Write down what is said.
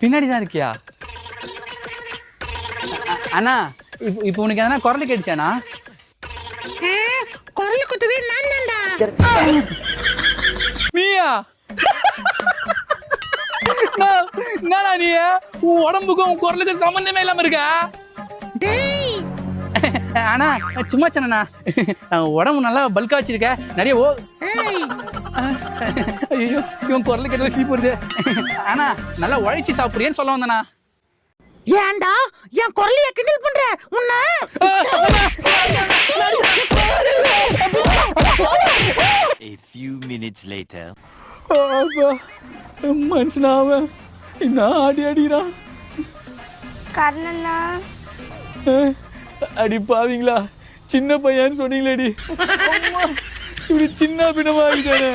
பின்னாடி தான் இருக்கியா? அண்ணா இப்போ உனக்கு எதனா குரல் கேட்டுச்சாண்ணா? குரல் குத்துவே நான் தான்டா. நீயா? என்னடா நீ உன் உடம்புக்கும் உன் குரலுக்கும் சம்பந்தமே இல்லாம இருக்க? அண்ணா சும்மா சொன்னா உடம்பு நல்லா பல்கா வச்சிருக்க நிறைய. ஐயோ இவன் குரல் கேட்டது சீ போடுது. அண்ணா நல்லா உழைச்சி சாப்பிடுறேன்னு சொல்ல வந்தண்ணா. ஏன்டா என் குரலைய கிண்டல் பண்ற? உன்ன A few minutes later. மனுஷனாவ என்ன ஆடி அடிக்கிறான். கர்ணனா அடி பாவீங்களா, சின்ன பையன்னு சொன்னீங்களேடி, இப்படி சின்ன பின்னமா ஆகிட்டானே.